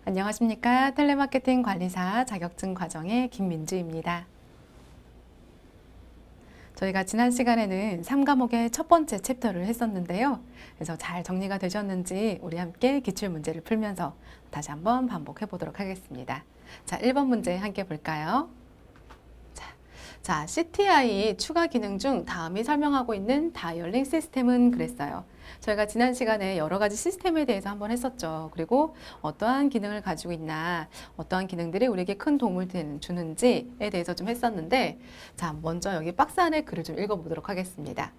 안녕하십니까. 텔레마케팅 관리사 자격증 과정의 김민주입니다. 저희가 지난 시간에는 3과목의 첫 번째 챕터를 했었는데요. 그래서 잘 정리가 되셨는지 우리 함께 기출문제를 풀면서 다시 한번 반복해 보도록 하겠습니다. 자, 1번 문제 함께 볼까요? 자, CTI 추가 기능 중 다음이 설명하고 있는 다이얼링 시스템은 그랬어요. 저희가 지난 시간에 여러 가지 시스템에 대해서 한번 했었죠. 그리고 어떠한 기능을 가지고 있나, 어떠한 기능들이 우리에게 큰 도움을 주는지에 대해서 좀 했었는데, 자, 먼저 여기 박스 안에 글을 좀 읽어보도록 하겠습니다.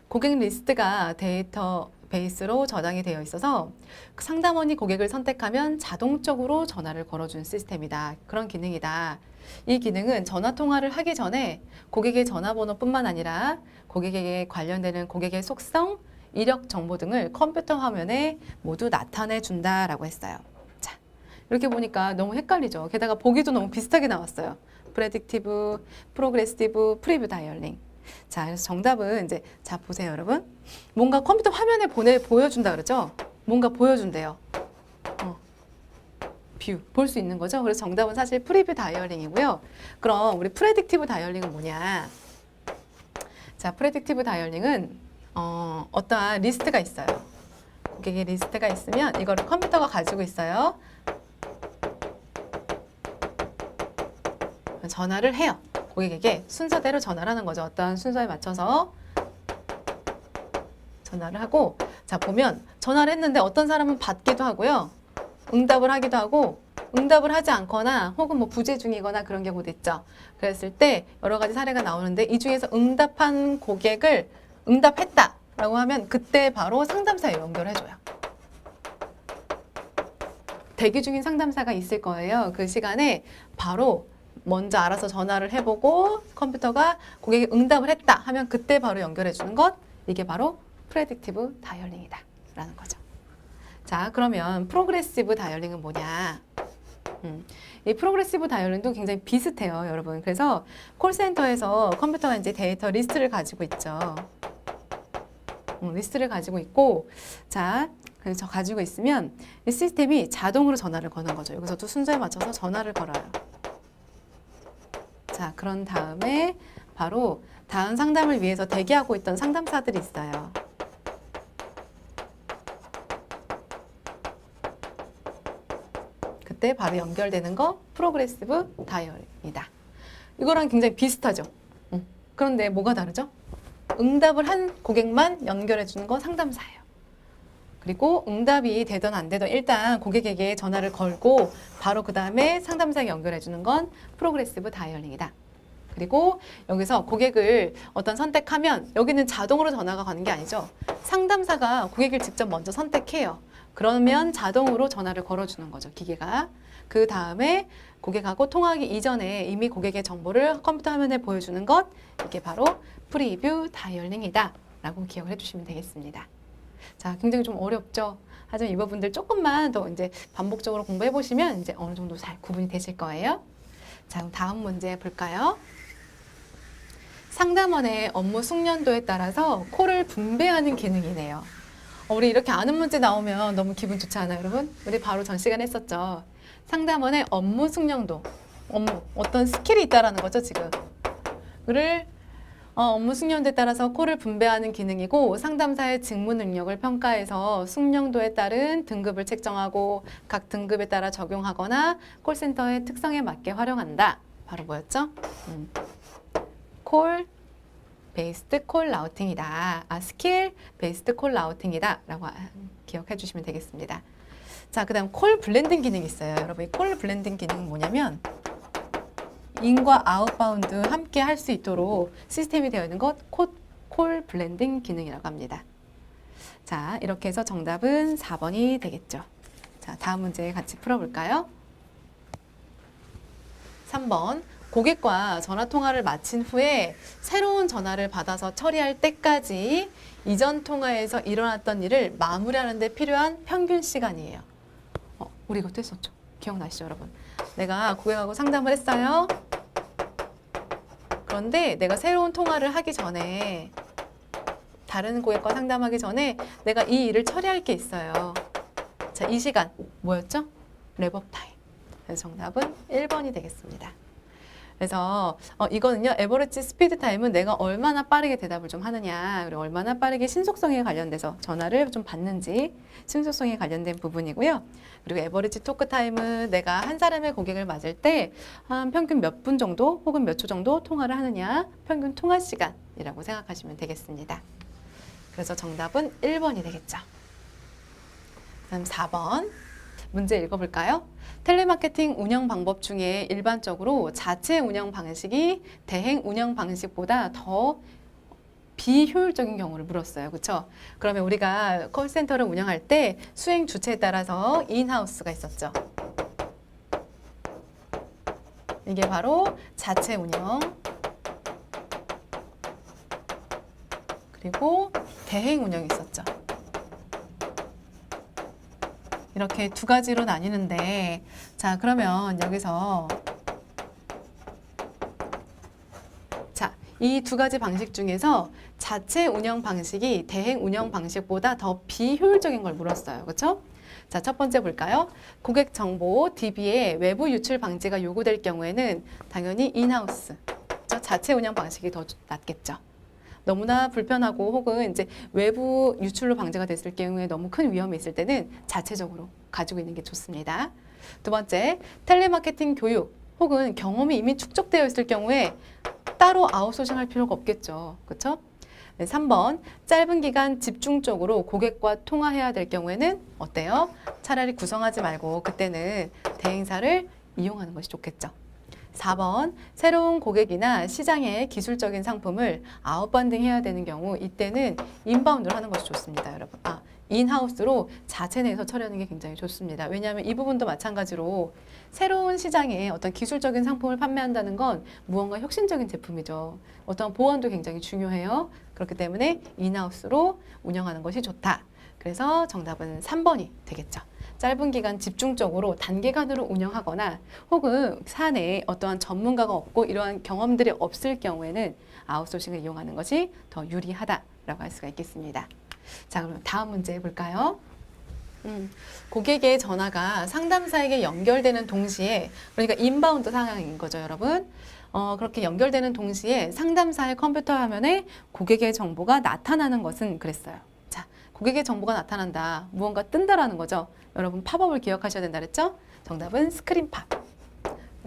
고객 리스트가 데이터 베이스로 저장이 되어 있어서 상담원이 고객을 선택하면 자동적으로 전화를 걸어주는 시스템이다. 그런 기능이다. 이 기능은 전화 통화를 하기 전에 고객의 전화번호뿐만 아니라 고객에게 관련되는 고객의 속성, 이력 정보 등을 컴퓨터 화면에 모두 나타내 준다라고 했어요. 자, 이렇게 보니까 너무 헷갈리죠. 게다가 보기도 너무 비슷하게 나왔어요. 프레딕티브, 프로그레시브, 프리뷰 다이얼링. 자, 그래서 정답은 이제 자 보세요, 여러분. 뭔가 컴퓨터 화면에 보여준다 그러죠. 뭔가 보여준대요. 뷰, 볼 수 있는 거죠. 그래서 정답은 사실 프리뷰 다이얼링이고요. 그럼 우리 프레딕티브 다이얼링은 뭐냐? 자, 프레딕티브 다이얼링은 어떠한 리스트가 있어요. 고객의 리스트가 있으면 이거를 컴퓨터가 가지고 있어요. 전화를 해요. 고객에게 순서대로 전화를 하는 거죠. 어떠한 순서에 맞춰서 전화를 하고, 자, 보면 전화를 했는데 어떤 사람은 받기도 하고요. 응답을 하기도 하고, 응답을 하지 않거나 혹은 뭐 부재 중이거나 그런 경우도 있죠. 그랬을 때 여러 가지 사례가 나오는데 이 중에서 응답한 고객을 응답했다라고 하면 그때 바로 상담사에 연결해줘요. 대기 중인 상담사가 있을 거예요. 그 시간에 바로 먼저 알아서 전화를 해보고 컴퓨터가 고객이 응답을 했다 하면 그때 바로 연결해주는 것, 이게 바로 프레딕티브 다이얼링이다 라는 거죠. 자, 그러면 프로그레시브 다이얼링은 뭐냐? 이 프로그레시브 다이얼링도 굉장히 비슷해요, 여러분. 그래서 콜센터에서 컴퓨터가 이제 데이터 리스트를 가지고 있죠. 리스트를 가지고 있고, 자, 그래서 가지고 있으면 이 시스템이 자동으로 전화를 거는 거죠. 여기서도 순서에 맞춰서 전화를 걸어요. 자, 그런 다음에 바로 다음 상담을 위해서 대기하고 있던 상담사들이 있어요. 그때 바로 연결되는 거 프로그레시브 다이얼이다. 이거랑 굉장히 비슷하죠. 그런데 뭐가 다르죠? 응답을 한 고객만 연결해 주는 건 상담사예요. 그리고 응답이 되든 안 되든 일단 고객에게 전화를 걸고 바로 그 다음에 상담사에 연결해 주는 건 프로그레시브 다이얼링이다. 그리고 여기서 고객을 어떤 선택하면 여기는 자동으로 전화가 가는 게 아니죠. 상담사가 고객을 직접 먼저 선택해요. 그러면 자동으로 전화를 걸어주는 거죠, 기계가. 그 다음에 고객하고 통화하기 이전에 이미 고객의 정보를 컴퓨터 화면에 보여주는 것, 이게 바로 프리뷰 다이얼링이다 라고 기억을 해주시면 되겠습니다. 자, 굉장히 좀 어렵죠? 하지만 이분들 조금만 더 이제 반복적으로 공부해 보시면 이제 어느 정도 잘 구분이 되실 거예요. 자, 그럼 다음 문제 볼까요? 상담원의 업무 숙련도에 따라서 콜을 분배하는 기능이네요. 우리 이렇게 아는 문제 나오면 너무 기분 좋지 않아요, 여러분? 우리 바로 전 시간에 했었죠. 상담원의 업무 숙련도, 어떤 스킬이 있다라는 거죠, 지금. 그를 업무 숙련도에 따라서 콜을 분배하는 기능이고, 상담사의 직무 능력을 평가해서 숙련도에 따른 등급을 책정하고 각 등급에 따라 적용하거나 콜센터의 특성에 맞게 활용한다. 바로 뭐였죠? 콜 베이스드 콜 라우팅이다. 스킬 베이스드 콜 라우팅이다 라고 기억해 주시면 되겠습니다. 자, 그 다음 콜 블렌딩 기능이 있어요. 여러분, 이 콜 블렌딩 기능은 뭐냐면 인과 아웃바운드 함께 할 수 있도록 시스템이 되어 있는 것, 콜 블렌딩 기능이라고 합니다. 자, 이렇게 해서 정답은 4번이 되겠죠. 자, 다음 문제 같이 풀어볼까요? 3번. 고객과 전화 통화를 마친 후에 새로운 전화를 받아서 처리할 때까지 이전 통화에서 일어났던 일을 마무리하는 데 필요한 평균 시간이에요. 우리 이것도 했었죠. 기억나시죠, 여러분? 내가 고객하고 상담을 했어요. 그런데 내가 새로운 통화를 하기 전에, 다른 고객과 상담하기 전에 내가 이 일을 처리할 게 있어요. 자, 이 시간 뭐였죠? 랩업 타임. 그래서 정답은 1번이 되겠습니다. 그래서 이거는요, 에버리지 스피드 타임은 내가 얼마나 빠르게 대답을 좀 하느냐, 그리고 얼마나 빠르게 신속성에 관련돼서 전화를 좀 받는지 신속성에 관련된 부분이고요. 그리고 에버리지 토크 타임은 내가 한 사람의 고객을 맞을 때 한 평균 몇 분 정도 혹은 몇 초 정도 통화를 하느냐, 평균 통화 시간이라고 생각하시면 되겠습니다. 그래서 정답은 1번이 되겠죠. 다음 4번 문제 읽어볼까요? 텔레마케팅 운영 방법 중에 일반적으로 자체 운영 방식이 대행 운영 방식보다 더 비효율적인 경우를 물었어요. 그렇죠? 그러면 우리가 콜센터를 운영할 때 수행 주체에 따라서 인하우스가 있었죠. 이게 바로 자체 운영 그리고 대행 운영이 있었죠. 이렇게 두 가지로 나뉘는데, 자, 그러면 여기서 자, 이 두 가지 방식 중에서 자체 운영 방식이 대행 운영 방식보다 더 비효율적인 걸 물었어요. 그렇죠? 자, 첫 번째 볼까요? 고객 정보 DB의 외부 유출 방지가 요구될 경우에는 당연히 인하우스, 자체 운영 방식이 더 낫겠죠. 너무나 불편하고 혹은 이제 외부 유출로 방지가 됐을 경우에 너무 큰 위험이 있을 때는 자체적으로 가지고 있는 게 좋습니다. 두 번째, 텔레마케팅 교육 혹은 경험이 이미 축적되어 있을 경우에 따로 아웃소싱할 필요가 없겠죠. 그렇죠? 3번, 짧은 기간 집중적으로 고객과 통화해야 될 경우에는 어때요? 차라리 구성하지 말고 그때는 대행사를 이용하는 것이 좋겠죠. 4번, 새로운 고객이나 시장의 기술적인 상품을 아웃반딩 해야 되는 경우 이때는 인바운드를 하는 것이 좋습니다, 여러분. 인하우스로 자체 내에서 처리하는 게 굉장히 좋습니다. 왜냐하면 이 부분도 마찬가지로 새로운 시장에 어떤 기술적인 상품을 판매한다는 건 무언가 혁신적인 제품이죠. 어떤 보안도 굉장히 중요해요. 그렇기 때문에 인하우스로 운영하는 것이 좋다. 그래서 정답은 3번이 되겠죠. 짧은 기간 집중적으로 단기간으로 운영하거나 혹은 사내에 어떠한 전문가가 없고 이러한 경험들이 없을 경우에는 아웃소싱을 이용하는 것이 더 유리하다라고 할 수가 있겠습니다. 자, 그럼 다음 문제 해볼까요? 고객의 전화가 상담사에게 연결되는 동시에, 그러니까 인바운드 상황인 거죠, 여러분. 그렇게 연결되는 동시에 상담사의 컴퓨터 화면에 고객의 정보가 나타나는 것은 그랬어요. 자, 고객의 정보가 나타난다. 무언가 뜬다라는 거죠. 여러분 팝업을 기억하셔야 된다 그랬죠? 정답은 스크린 팝.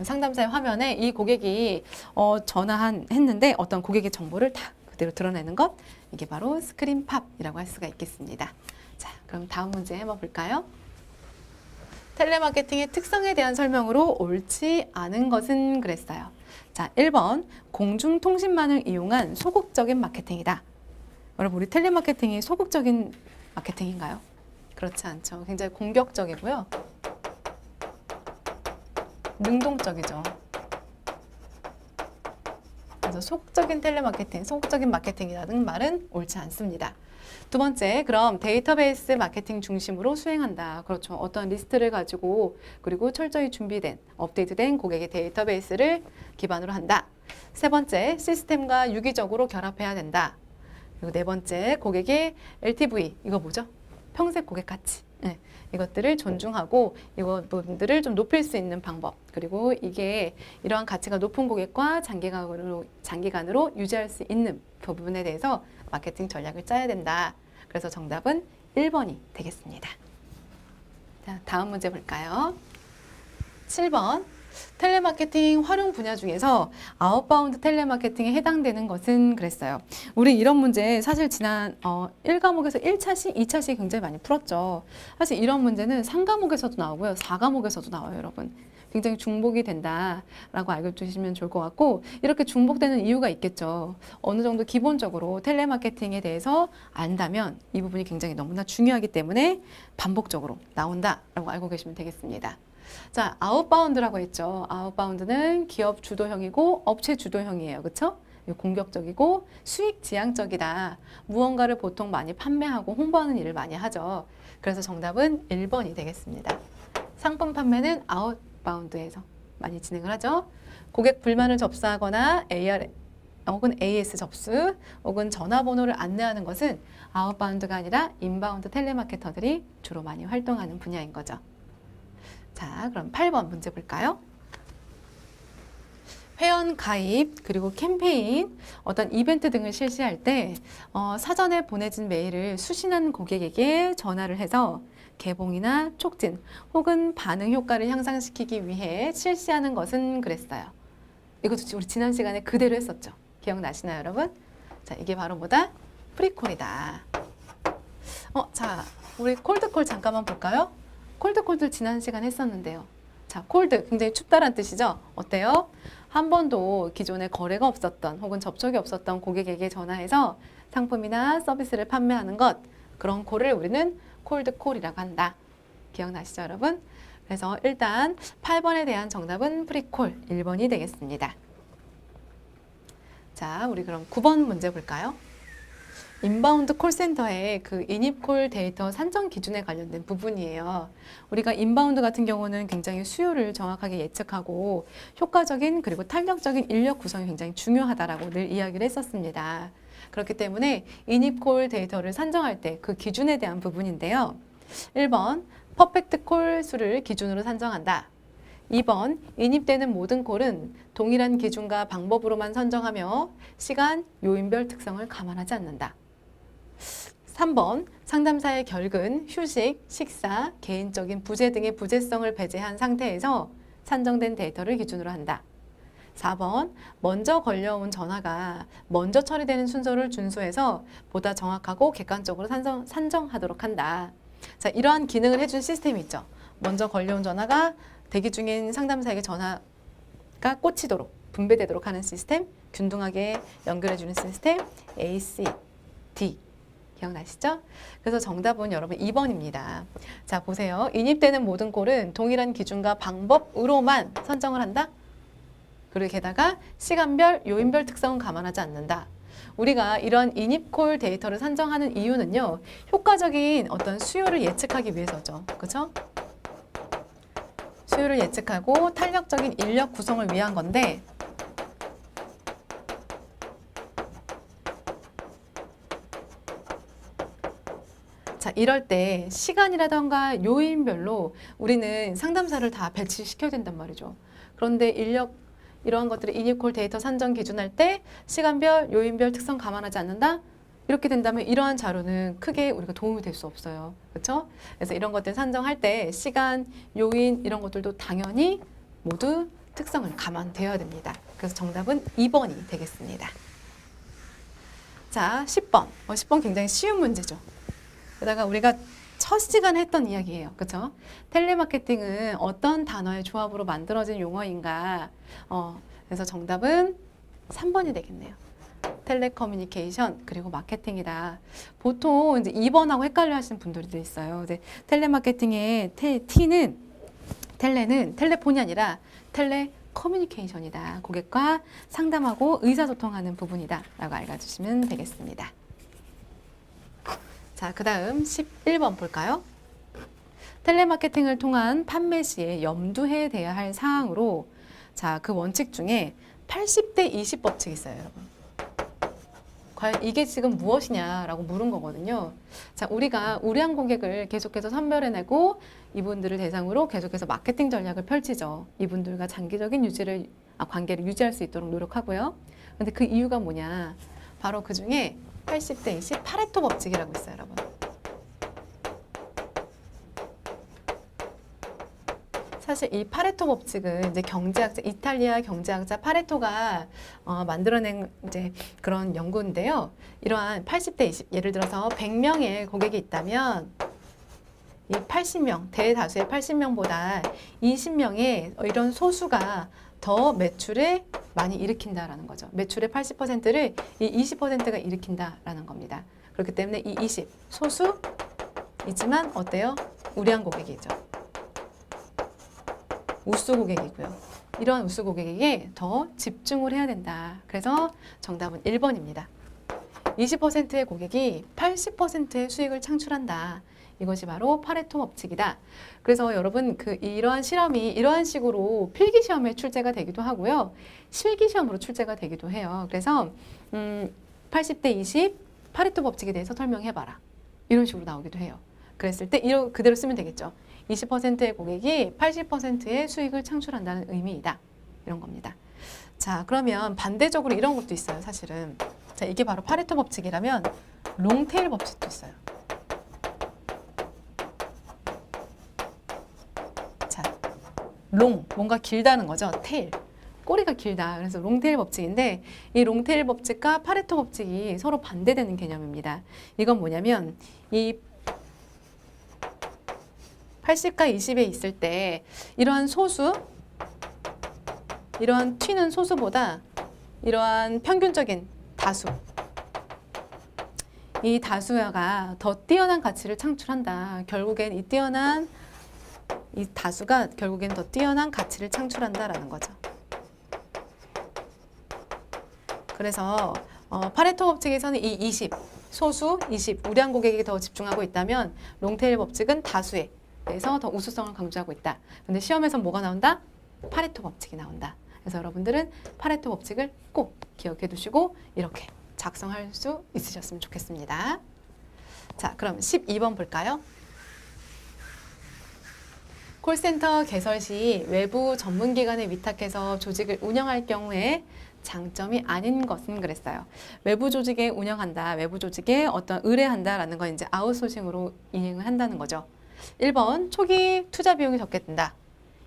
상담사의 화면에 이 고객이 전화했는데 어떤 고객의 정보를 다 그대로 드러내는 것, 이게 바로 스크린 팝이라고 할 수가 있겠습니다. 자, 그럼 다음 문제 한번 볼까요? 텔레마케팅의 특성에 대한 설명으로 옳지 않은 것은 그랬어요. 자, 1번, 공중통신망을 이용한 소극적인 마케팅이다. 여러분, 우리 텔레마케팅이 소극적인 마케팅인가요? 그렇지 않죠. 굉장히 공격적이고요. 능동적이죠. 그래서 소극적인 텔레마케팅, 소극적인 마케팅이라는 말은 옳지 않습니다. 두 번째, 그럼 데이터베이스 마케팅 중심으로 수행한다. 그렇죠. 어떤 리스트를 가지고 그리고 철저히 준비된, 업데이트된 고객의 데이터베이스를 기반으로 한다. 세 번째, 시스템과 유기적으로 결합해야 된다. 그리고 네 번째, 고객의 LTV, 이거 뭐죠? 평생 고객 가치. 네, 이것들을 존중하고 이것들을 좀 높일 수 있는 방법, 그리고 이게 이러한 가치가 높은 고객과 장기간으로 유지할 수 있는 부분에 대해서 마케팅 전략을 짜야 된다. 그래서 정답은 1번이 되겠습니다. 자, 다음 문제 볼까요? 7번. 텔레마케팅 활용 분야 중에서 아웃바운드 텔레마케팅에 해당되는 것은 그랬어요. 우리 이런 문제 사실 지난 1과목에서 1차시, 2차시 굉장히 많이 풀었죠. 사실 이런 문제는 3과목에서도 나오고요. 4과목에서도 나와요, 여러분. 굉장히 중복이 된다라고 알고 두시면 좋을 것 같고, 이렇게 중복되는 이유가 있겠죠. 어느 정도 기본적으로 텔레마케팅에 대해서 안다면 이 부분이 굉장히 너무나 중요하기 때문에 반복적으로 나온다라고 알고 계시면 되겠습니다. 자, 아웃바운드라고 했죠. 아웃바운드는 기업 주도형이고 업체 주도형이에요. 그렇죠? 공격적이고 수익 지향적이다. 무언가를 보통 많이 판매하고 홍보하는 일을 많이 하죠. 그래서 정답은 1번이 되겠습니다. 상품 판매는 아웃바운드에서 많이 진행을 하죠. 고객 불만을 접수하거나 AR 혹은 AS 접수 혹은 전화번호를 안내하는 것은 아웃바운드가 아니라 인바운드 텔레마케터들이 주로 많이 활동하는 분야인 거죠. 자, 그럼 8번 문제 볼까요? 회원 가입 그리고 캠페인 어떤 이벤트 등을 실시할 때 사전에 보내진 메일을 수신한 고객에게 전화를 해서 개봉이나 촉진 혹은 반응 효과를 향상시키기 위해 실시하는 것은 그랬어요. 이것도 우리 지난 시간에 그대로 했었죠. 기억나시나요, 여러분? 자, 이게 바로 뭐다? 프리콜이다. 자, 우리 콜드콜 잠깐만 볼까요? 콜드콜들 지난 시간 했었는데요. 자, 콜드 굉장히 춥다란 뜻이죠. 어때요? 한 번도 기존에 거래가 없었던 혹은 접촉이 없었던 고객에게 전화해서 상품이나 서비스를 판매하는 것, 그런 콜을 우리는 콜드콜이라고 한다. 기억나시죠, 여러분? 그래서 일단 8번에 대한 정답은 프리콜 1번이 되겠습니다. 자, 우리 그럼 9번 문제 볼까요? 인바운드 콜센터의 그 인입콜 데이터 산정 기준에 관련된 부분이에요. 우리가 인바운드 같은 경우는 굉장히 수요를 정확하게 예측하고 효과적인 그리고 탄력적인 인력 구성이 굉장히 중요하다라고 늘 이야기를 했었습니다. 그렇기 때문에 인입콜 데이터를 산정할 때 그 기준에 대한 부분인데요. 1번 퍼펙트 콜 수를 기준으로 산정한다. 2번 인입되는 모든 콜은 동일한 기준과 방법으로만 선정하며 시간, 요인별 특성을 감안하지 않는다. 3번 상담사의 결근, 휴식, 식사, 개인적인 부재 등의 부재성을 배제한 상태에서 산정된 데이터를 기준으로 한다. 4번 먼저 걸려온 전화가 먼저 처리되는 순서를 준수해서 보다 정확하고 객관적으로 산정하도록 한다. 자, 이러한 기능을 해준 시스템이 있죠. 먼저 걸려온 전화가 대기 중인 상담사에게 전화가 꽂히도록 분배되도록 하는 시스템, 균등하게 연결해주는 시스템, ACD. 기억나시죠? 그래서 정답은 여러분 2번입니다. 자, 보세요. 인입되는 모든 콜은 동일한 기준과 방법으로만 선정을 한다. 그리고 게다가 시간별, 요인별 특성은 감안하지 않는다. 우리가 이런 인입콜 데이터를 산정하는 이유는요, 효과적인 어떤 수요를 예측하기 위해서죠. 그렇죠? 수요를 예측하고 탄력적인 인력 구성을 위한 건데, 자, 이럴 때 시간이라던가 요인별로 우리는 상담사를 다 배치시켜야 된단 말이죠. 그런데 이러한 것들을 인입콜 데이터 산정 기준할 때 시간별, 요인별 특성 감안하지 않는다? 이렇게 된다면 이러한 자료는 크게 우리가 도움이 될 수 없어요. 그렇죠? 그래서 이런 것들 산정할 때 시간, 요인 이런 것들도 당연히 모두 특성을 감안되어야 됩니다. 그래서 정답은 2번이 되겠습니다. 자, 10번. 10번 굉장히 쉬운 문제죠. 게다가 우리가 첫 시간에 했던 이야기예요. 그렇죠? 텔레마케팅은 어떤 단어의 조합으로 만들어진 용어인가? 그래서 정답은 3번이 되겠네요. 텔레커뮤니케이션 그리고 마케팅이다. 보통 이제 2번하고 헷갈려 하시는 분들도 있어요. 이제 텔레마케팅의 텔레는 텔레폰이 아니라 텔레커뮤니케이션이다. 고객과 상담하고 의사소통하는 부분이다. 라고 알려주시면 되겠습니다. 자, 그 다음 11번 볼까요? 텔레마케팅을 통한 판매 시에 염두해 둬야 할 사항으로 자, 그 원칙 중에 80대 20 법칙이 있어요, 여러분. 과연 이게 지금 무엇이냐라고 물은 거거든요. 자, 우리가 우량 고객을 계속해서 선별해내고 이분들을 대상으로 계속해서 마케팅 전략을 펼치죠. 이분들과 장기적인 관계를 유지할 수 있도록 노력하고요. 근데 그 이유가 뭐냐? 바로 그 중에 80대 20 파레토 법칙이라고 있어요, 여러분. 사실 이 파레토 법칙은 이제 이탈리아 경제학자 파레토가 만들어낸 이제 그런 연구인데요. 이러한 80대 20, 예를 들어서 100명의 고객이 있다면 이 80명, 대다수의 80명보다 20명의 이런 소수가 더 매출에 많이 일으킨다라는 거죠. 매출의 80%를 이 20%가 일으킨다라는 겁니다. 그렇기 때문에 이 20, 소수이지만 어때요? 우량 고객이죠. 우수 고객이고요. 이러한 우수 고객에게 더 집중을 해야 된다. 그래서 정답은 1번입니다. 20%의 고객이 80%의 수익을 창출한다. 이것이 바로 파레토 법칙이다. 그래서 여러분 이러한 실험이 이러한 식으로 필기 시험에 출제가 되기도 하고요. 실기 시험으로 출제가 되기도 해요. 그래서 80대 20 파레토 법칙에 대해서 설명해봐라. 이런 식으로 나오기도 해요. 그랬을 때 그대로 쓰면 되겠죠. 20%의 고객이 80%의 수익을 창출한다는 의미이다. 이런 겁니다. 자, 그러면 반대적으로 이런 것도 있어요, 사실은. 자, 이게 바로 파레토 법칙이라면 롱테일 법칙도 있어요. 자, 롱, 뭔가 길다는 거죠. 테일, 꼬리가 길다. 그래서 롱테일 법칙인데 이 롱테일 법칙과 파레토 법칙이 서로 반대되는 개념입니다. 이건 뭐냐면 이 80과 20에 있을 때 이러한 소수, 이러한 튀는 소수보다 이러한 평균적인 다수, 이 다수가 더 뛰어난 가치를 창출한다. 결국엔 이 뛰어난 이 다수가 결국엔 더 뛰어난 가치를 창출한다라는 거죠. 그래서 파레토 법칙에서는 이 20, 소수 20, 우량 고객에게 더 집중하고 있다면 롱테일 법칙은 다수에 대해서 더 우수성을 강조하고 있다. 근데 시험에서 뭐가 나온다? 파레토 법칙이 나온다. 그래서 여러분들은 파레토 법칙을 꼭 기억해 두시고 이렇게 작성할 수 있으셨으면 좋겠습니다. 자, 그럼 12번 볼까요? 콜센터 개설 시 외부 전문기관에 위탁해서 조직을 운영할 경우에 장점이 아닌 것은 그랬어요. 외부 조직에 운영한다, 외부 조직에 어떤 의뢰한다라는 건 이제 아웃소싱으로 이행을 한다는 거죠. 1번 초기 투자 비용이 적게 든다.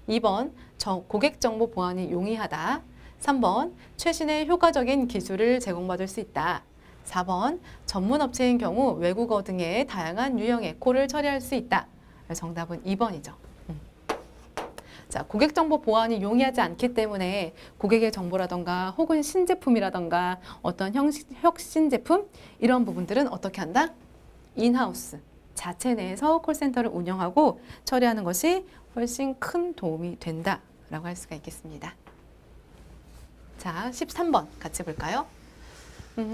2번 고객 정보 보안이 용이하다. 3번 최신의 효과적인 기술을 제공받을 수 있다. 4번 전문 업체인 경우 외국어 등의 다양한 유형의 콜을 처리할 수 있다. 정답은 2번이죠. 자, 고객 정보 보안이 용이하지 않기 때문에 고객의 정보라던가 혹은 신제품이라던가 어떤 혁신 제품 이런 부분들은 어떻게 한다? 인하우스 자체 내에서 콜센터를 운영하고 처리하는 것이 훨씬 큰 도움이 된다라고 할 수가 있겠습니다. 자, 13번 같이 볼까요?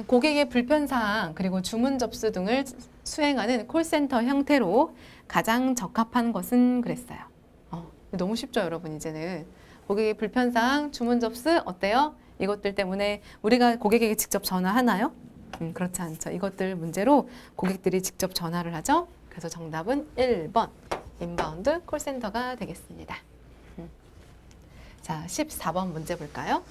고객의 불편사항 그리고 주문 접수 등을 수행하는 콜센터 형태로 가장 적합한 것은 그랬어요. 너무 쉽죠, 여러분. 이제는 고객의 불편사항, 주문 접수 어때요? 이것들 때문에 우리가 고객에게 직접 전화하나요? 그렇지 않죠. 이것들 문제로 고객들이 직접 전화를 하죠. 그래서 정답은 1번 인바운드 콜센터가 되겠습니다. 자, 14번 문제 볼까요?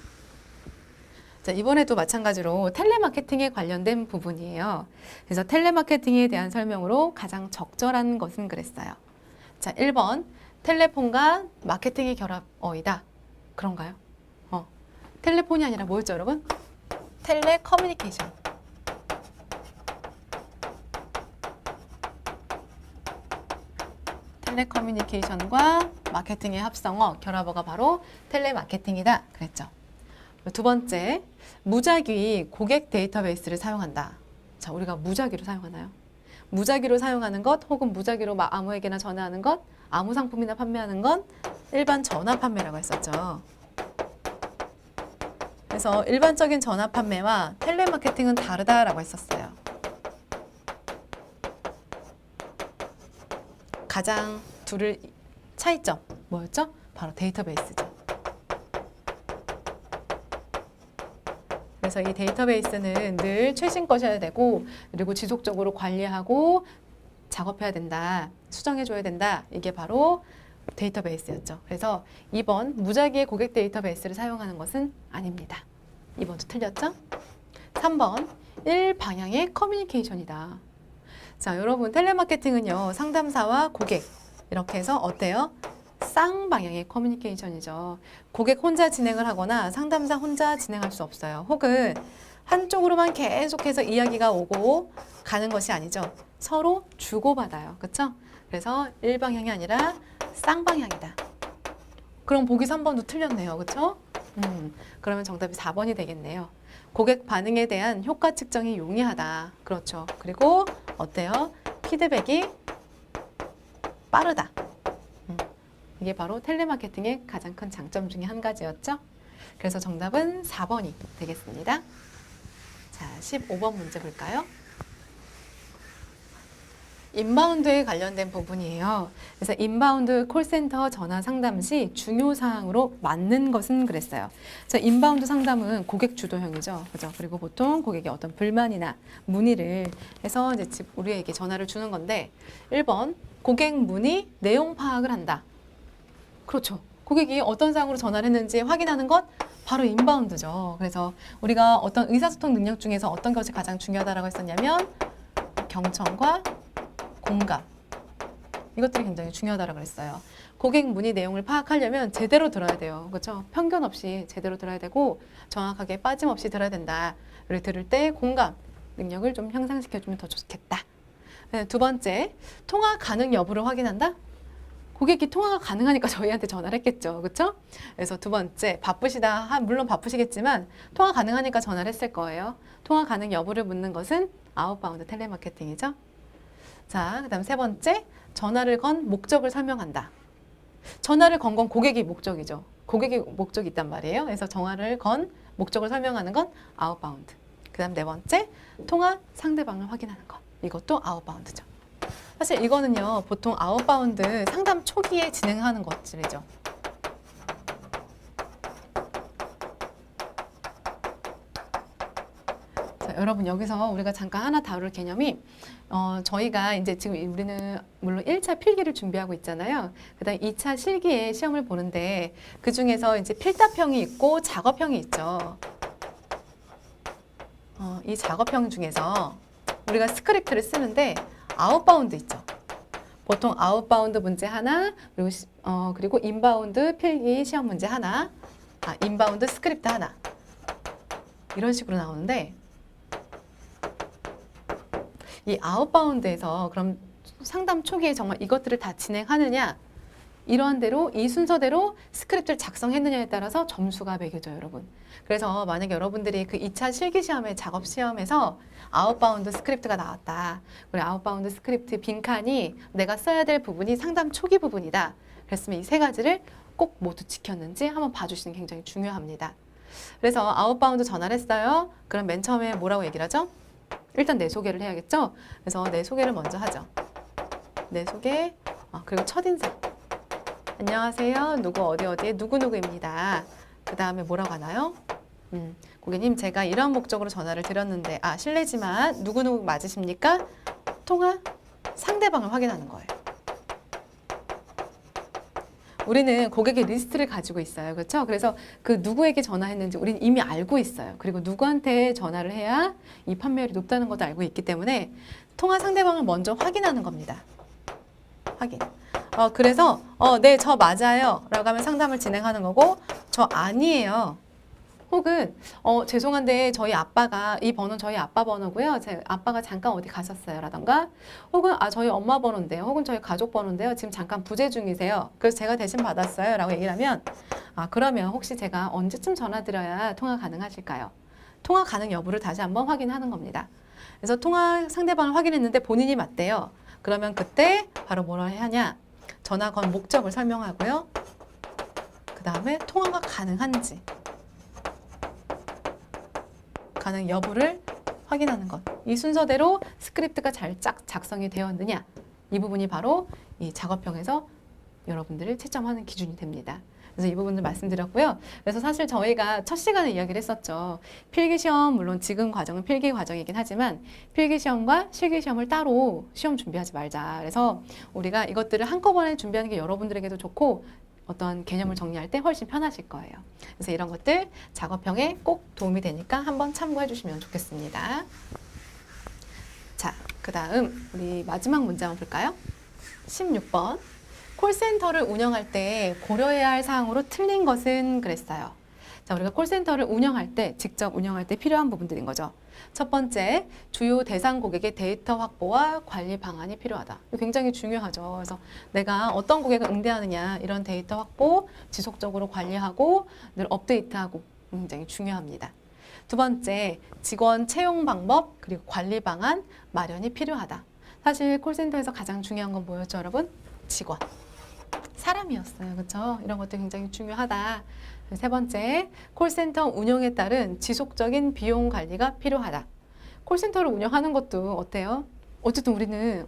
자, 이번에도 마찬가지로 텔레마케팅에 관련된 부분이에요. 그래서 텔레마케팅에 대한 설명으로 가장 적절한 것은 그랬어요. 자, 1번 텔레폰과 마케팅의 결합어이다. 그런가요? 텔레폰이 아니라 뭐였죠, 여러분? 텔레커뮤니케이션. 텔레커뮤니케이션과 마케팅의 합성어, 결합어가 바로 텔레마케팅이다. 그랬죠. 두 번째, 무작위 고객 데이터베이스를 사용한다. 자, 우리가 무작위로 사용하나요? 무작위로 사용하는 것 혹은 무작위로 아무에게나 전화하는 것, 아무 상품이나 판매하는 건 일반 전화 판매라고 했었죠. 그래서 일반적인 전화 판매와 텔레마케팅은 다르다라고 했었어요. 가장 둘을 차이점 뭐였죠? 바로 데이터베이스죠. 그래서 이 데이터베이스는 늘 최신 것이어야 되고 그리고 지속적으로 관리하고 작업해야 된다. 수정해줘야 된다. 이게 바로 데이터베이스였죠. 그래서 2번 무작위의 고객 데이터베이스를 사용하는 것은 아닙니다. 2번도 틀렸죠? 3번 일방향의 커뮤니케이션이다. 자, 여러분 텔레마케팅은요. 상담사와 고객 이렇게 해서 어때요? 쌍방향의 커뮤니케이션이죠. 고객 혼자 진행을 하거나 상담사 혼자 진행할 수 없어요. 혹은 한쪽으로만 계속해서 이야기가 오고 가는 것이 아니죠. 서로 주고받아요. 그렇죠? 그래서 일방향이 아니라 쌍방향이다. 그럼 보기 3번도 틀렸네요. 그렇죠? 그러면 정답이 4번이 되겠네요. 고객 반응에 대한 효과 측정이 용이하다. 그렇죠. 그리고 어때요? 피드백이 빠르다. 이게 바로 텔레마케팅의 가장 큰 장점 중에 한 가지였죠. 그래서 정답은 4번이 되겠습니다. 자, 15번 문제 볼까요? 인바운드에 관련된 부분이에요. 그래서 인바운드 콜센터 전화 상담 시 중요 사항으로 맞는 것은 그랬어요. 자, 인바운드 상담은 고객 주도형이죠. 그죠? 그리고 보통 고객의 어떤 불만이나 문의를 해서 이제 우리에게 전화를 주는 건데 1번 고객 문의 내용 파악을 한다. 그렇죠. 고객이 어떤 사항으로 전화를 했는지 확인하는 것 바로 인바운드죠. 그래서 우리가 어떤 의사소통 능력 중에서 어떤 것이 가장 중요하다고 했었냐면 경청과 공감. 이것들이 굉장히 중요하다고 그랬어요. 고객 문의 내용을 파악하려면 제대로 들어야 돼요. 그렇죠? 편견 없이 제대로 들어야 되고 정확하게 빠짐없이 들어야 된다. 를 들을 때 공감 능력을 좀 향상시켜주면 더 좋겠다. 두 번째, 통화 가능 여부를 확인한다. 고객이 통화가 가능하니까 저희한테 전화를 했겠죠. 그렇죠? 그래서 두 번째, 바쁘시다. 물론 바쁘시겠지만 통화 가능하니까 전화를 했을 거예요. 통화 가능 여부를 묻는 것은 아웃바운드 텔레마케팅이죠. 자, 그다음 세 번째, 전화를 건 목적을 설명한다. 전화를 건 건 고객이 목적이죠. 고객이 목적이 있단 말이에요. 그래서 전화를 건 목적을 설명하는 건 아웃바운드. 그다음 네 번째, 통화 상대방을 확인하는 것. 이것도 아웃바운드죠. 사실 이거는요, 보통 아웃바운드 상담 초기에 진행하는 것들이죠. 자, 여러분 여기서 우리가 잠깐 하나 다룰 개념이 저희가 이제 지금 우리는 물론 1차 필기를 준비하고 있잖아요. 그다음 2차 실기에 시험을 보는데 그 중에서 이제 필답형이 있고 작업형이 있죠. 이 작업형 중에서 우리가 스크립트를 쓰는데 아웃바운드 있죠. 보통 아웃바운드 문제 하나, 그리고 인바운드 필기 시험 문제 하나, 인바운드 스크립트 하나. 이런 식으로 나오는데 이 아웃바운드에서 그럼 상담 초기에 정말 이것들을 다 진행하느냐, 이러한 대로 이 순서대로 스크립트를 작성했느냐에 따라서 점수가 매겨져요, 여러분. 그래서 만약에 여러분들이 그 2차 실기시험의 작업시험에서 아웃바운드 스크립트가 나왔다. 그리고 아웃바운드 스크립트 빈칸이 내가 써야 될 부분이 상담 초기 부분이다. 그랬으면 이 세 가지를 꼭 모두 지켰는지 한번 봐주시는 게 굉장히 중요합니다. 그래서 아웃바운드 전화를 했어요. 그럼 맨 처음에 뭐라고 얘기를 하죠? 일단 내 소개를 해야겠죠? 그래서 내 소개를 먼저 하죠. 내 소개, 그리고 첫인상. 안녕하세요. 누구 어디에 누구누구입니다. 그 다음에 뭐라고 하나요? 고객님, 제가 이런 목적으로 전화를 드렸는데, 실례지만 누구누구 맞으십니까? 통화 상대방을 확인하는 거예요. 우리는 고객의 리스트를 가지고 있어요. 그렇죠? 그래서 그 누구에게 전화했는지 우리는 이미 알고 있어요. 그리고 누구한테 전화를 해야 이 판매율이 높다는 것도 알고 있기 때문에 통화 상대방을 먼저 확인하는 겁니다. 확인. 그래서 네, 저 맞아요 라고 하면 상담을 진행하는 거고, 저 아니에요. 혹은 죄송한데 저희 아빠가 이 번호 저희 아빠 번호고요. 제 아빠가 잠깐 어디 가셨어요 라던가, 혹은 저희 엄마 번호인데요. 혹은 저희 가족 번호인데요. 지금 잠깐 부재 중이세요. 그래서 제가 대신 받았어요 라고 얘기를 하면, 그러면 혹시 제가 언제쯤 전화 드려야 통화 가능하실까요? 통화 가능 여부를 다시 한번 확인하는 겁니다. 그래서 통화 상대방을 확인했는데 본인이 맞대요. 그러면 그때 바로 뭐라 해야 하냐? 전화 건 목적을 설명하고요. 그 다음에 통화가 가능한지, 가능 여부를 확인하는 것. 이 순서대로 스크립트가 잘 작성이 되었느냐. 이 부분이 바로 이 작업형에서 여러분들을 채점하는 기준이 됩니다. 그래서 이 부분을 말씀드렸고요. 그래서 사실 저희가 첫 시간에 이야기를 했었죠. 필기시험, 물론 지금 과정은 필기 과정이긴 하지만 필기시험과 실기시험을 따로 시험 준비하지 말자. 그래서 우리가 이것들을 한꺼번에 준비하는 게 여러분들에게도 좋고 어떤 개념을 정리할 때 훨씬 편하실 거예요. 그래서 이런 것들 작업형에 꼭 도움이 되니까 한번 참고해 주시면 좋겠습니다. 자, 그 다음 우리 마지막 문제 한번 볼까요? 16번. 콜센터를 운영할 때 고려해야 할 사항으로 틀린 것은 그랬어요. 자, 우리가 콜센터를 운영할 때, 직접 운영할 때 필요한 부분들인 거죠. 첫 번째, 주요 대상 고객의 데이터 확보와 관리 방안이 필요하다. 이거 굉장히 중요하죠. 그래서 내가 어떤 고객을 응대하느냐, 이런 데이터 확보, 지속적으로 관리하고 늘 업데이트하고 굉장히 중요합니다. 두 번째, 직원 채용 방법, 그리고 관리 방안 마련이 필요하다. 사실 콜센터에서 가장 중요한 건 뭐였죠, 여러분? 직원. 사람이었어요. 그렇죠? 이런 것도 굉장히 중요하다. 세 번째, 콜센터 운영에 따른 지속적인 비용 관리가 필요하다. 콜센터를 운영하는 것도 어때요? 어쨌든 우리는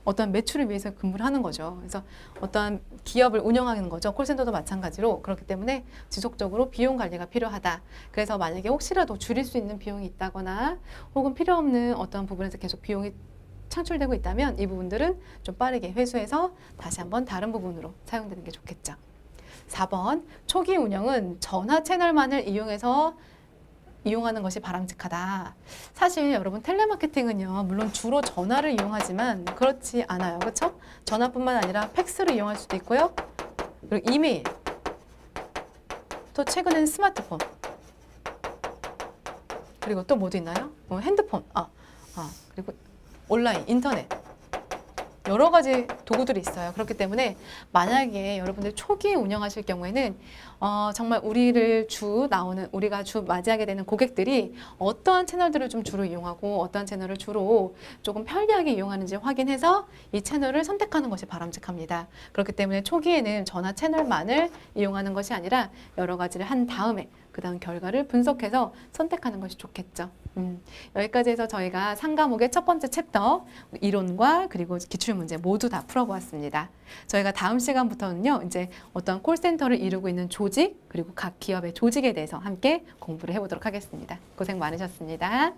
어떤 매출을 위해서 근무를 하는 거죠. 그래서 어떠한 기업을 운영하는 거죠. 콜센터도 마찬가지로. 그렇기 때문에 지속적으로 비용 관리가 필요하다. 그래서 만약에 혹시라도 줄일 수 있는 비용이 있다거나 혹은 필요 없는 어떤 부분에서 계속 비용이 창출되고 있다면 이 부분들은 좀 빠르게 회수해서 다시 한번 다른 부분으로 사용되는 게 좋겠죠. 4번, 초기 운영은 전화 채널만을 이용하는 것이 바람직하다. 사실 여러분 텔레마케팅은요, 물론 주로 전화를 이용하지만 그렇지 않아요. 그렇죠? 전화뿐만 아니라 팩스를 이용할 수도 있고요. 그리고 이메일, 또 최근엔 스마트폰, 그리고 또 뭐도 있나요? 핸드폰, 그리고 온라인, 인터넷. 여러 가지 도구들이 있어요. 그렇기 때문에 만약에 여러분들 초기에 운영하실 경우에는 정말 우리가 주 맞이하게 되는 고객들이 어떠한 채널들을 좀 주로 이용하고 어떠한 채널을 주로 조금 편리하게 이용하는지 확인해서 이 채널을 선택하는 것이 바람직합니다. 그렇기 때문에 초기에는 전화 채널만을 이용하는 것이 아니라 여러 가지를 한 다음에 그 다음 결과를 분석해서 선택하는 것이 좋겠죠. 여기까지 해서 저희가 3과목의 첫 번째 챕터 이론과 그리고 기출문제 모두 다 풀어보았습니다. 저희가 다음 시간부터는요, 이제 어떤 콜센터를 이루고 있는 조직 그리고 각 기업의 조직에 대해서 함께 공부를 해보도록 하겠습니다. 고생 많으셨습니다.